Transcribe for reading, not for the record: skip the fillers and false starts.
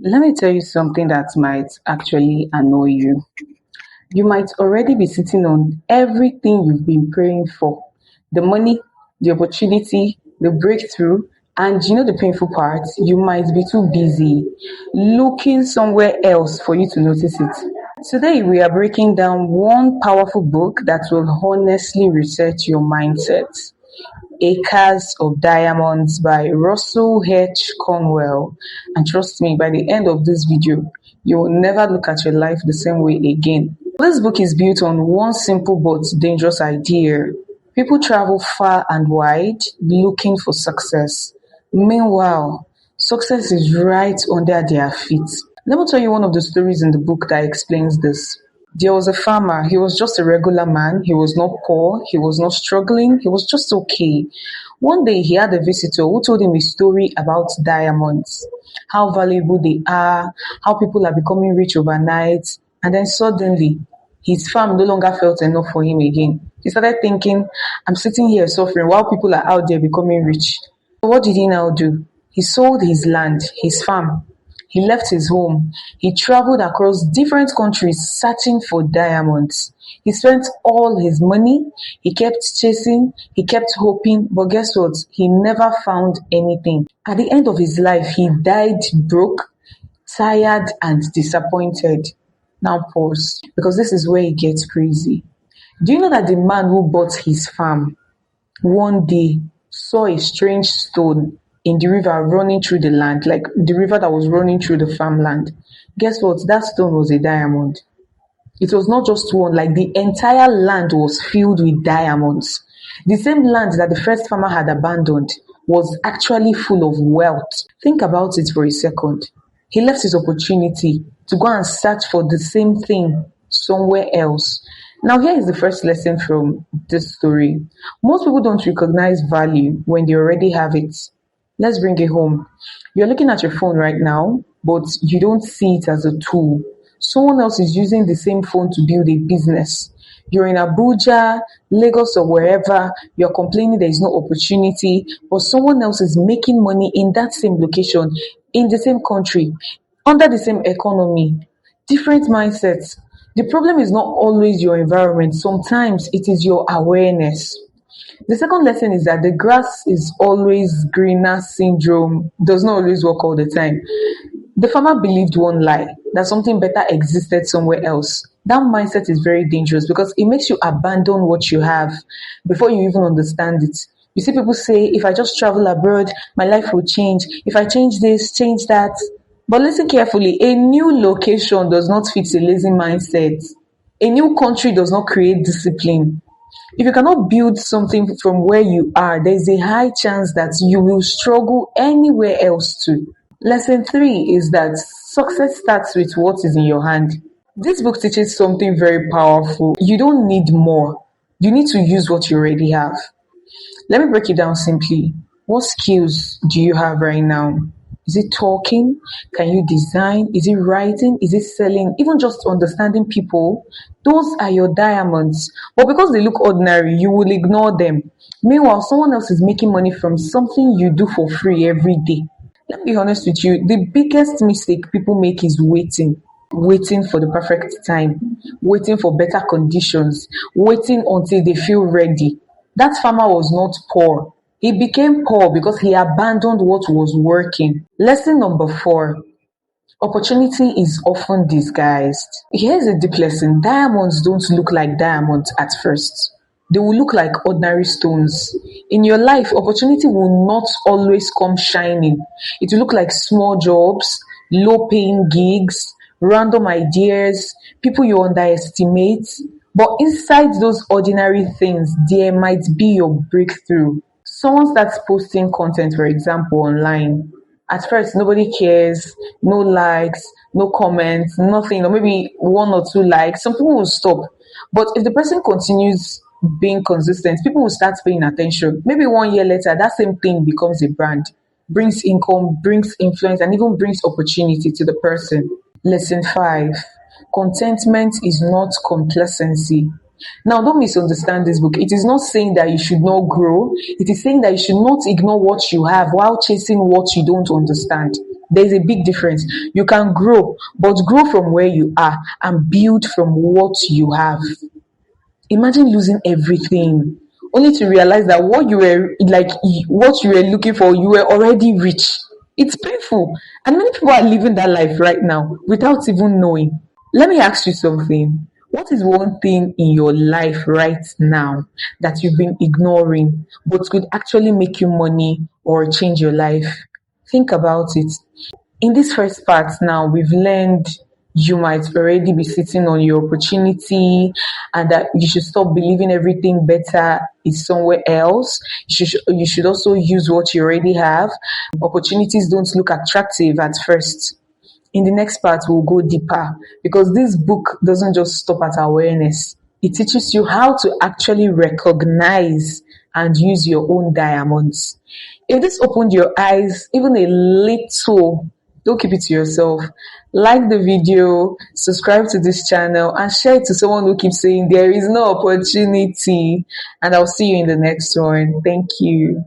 Let me tell you something that might actually annoy you. You might already be sitting on everything you've been praying for: the money, the opportunity, the breakthrough, and the painful part, you might be too busy looking somewhere else for you to notice it. Today, we are breaking down one powerful book that will honestly reset your mindset: Acres of Diamonds by Russell H. Conwell. And trust me, by the end of this video, you will never look at your life the same way again. This book is built on one simple but dangerous idea. People travel far and wide looking for success. Meanwhile, success is right under their feet. Let me tell you one of the stories in the book that explains this. There was a farmer. He was just a regular man. He was not poor. He was not struggling. He was just okay. One day he had a visitor who told him a story about diamonds, how valuable they are, how people are becoming rich overnight. And then suddenly, his farm no longer felt enough for him again. He started thinking, I'm sitting here suffering while people are out there becoming rich. So what did he now do? He sold his land, his farm. He left his home. He traveled across different countries searching for diamonds. He spent all his money. He kept chasing. He kept hoping. But guess what? He never found anything. At the end of his life, he died broke, tired, and disappointed. Now pause, because this is where it gets crazy. Do you know that the man who bought his farm one day saw a strange stone in the river running through the land, like the river that was running through the farmland? Guess what? That stone was a diamond. It was not just one, like the entire land was filled with diamonds. The same land that the first farmer had abandoned was actually full of wealth. Think about it for a second. He left his opportunity to go and search for the same thing somewhere else. Now, here is the first lesson from this story. Most people don't recognize value when they already have it. Let's bring it home. You're looking at your phone right now, but you don't see it as a tool. Someone else is using the same phone to build a business. You're in Abuja, Lagos, or wherever. You're complaining there is no opportunity, but someone else is making money in that same location, in the same country, under the same economy. Different mindsets. The problem is not always your environment. Sometimes it is your awareness. The second lesson is that the grass is always greener syndrome does not always work all the time. The farmer believed one lie, that something better existed somewhere else. That mindset is very dangerous because it makes you abandon what you have before you even understand it. You see people say, if I just travel abroad, my life will change. If I change this, change that. But listen carefully, a new location does not fit a lazy mindset. A new country does not create discipline. If you cannot build something from where you are, there is a high chance that you will struggle anywhere else too. Lesson 3 is that success starts with what is in your hand. This book teaches something very powerful. You don't need more. You need to use what you already have. Let me break it down simply. What skills do you have right now? Is it talking? Can you design? Is it writing? Is it selling? Even just understanding people? Those are your diamonds. But because they look ordinary, you will ignore them. Meanwhile, someone else is making money from something you do for free every day. Let me be honest with you. The biggest mistake people make is waiting. Waiting for the perfect time. Waiting for better conditions. Waiting until they feel ready. That farmer was not poor. He became poor because he abandoned what was working. Lesson number 4. Opportunity is often disguised. Here's a deep lesson. Diamonds don't look like diamonds at first. They will look like ordinary stones. In your life, opportunity will not always come shining. It will look like small jobs, low-paying gigs, random ideas, people you underestimate. But inside those ordinary things, there might be your breakthrough. Someone starts posting content, for example, online. At first, nobody cares, no likes, no comments, nothing, or maybe 1 or 2 likes. Some people will stop. But if the person continues being consistent, people will start paying attention. Maybe 1 year later, that same thing becomes a brand, brings income, brings influence, and even brings opportunity to the person. Lesson 5. Contentment is not complacency. Now, don't misunderstand this book. It is not saying that you should not grow. It is saying that you should not ignore what you have while chasing what you don't understand. There's a big difference. You can grow, but grow from where you are and build from what you have. Imagine losing everything only to realize that what you were looking for, you were already rich. It's painful. And many people are living that life right now without even knowing. Let me ask you something. What is one thing in your life right now that you've been ignoring but could actually make you money or change your life? Think about it. In this first part now, we've learned you might already be sitting on your opportunity and that you should stop believing everything better is somewhere else. You should also use what you already have. Opportunities don't look attractive at first. In the next part, we'll go deeper because this book doesn't just stop at awareness. It teaches you how to actually recognize and use your own diamonds. If this opened your eyes even a little, don't keep it to yourself. Like the video, subscribe to this channel, and share it to someone who keeps saying there is no opportunity. And I'll see you in the next one. Thank you.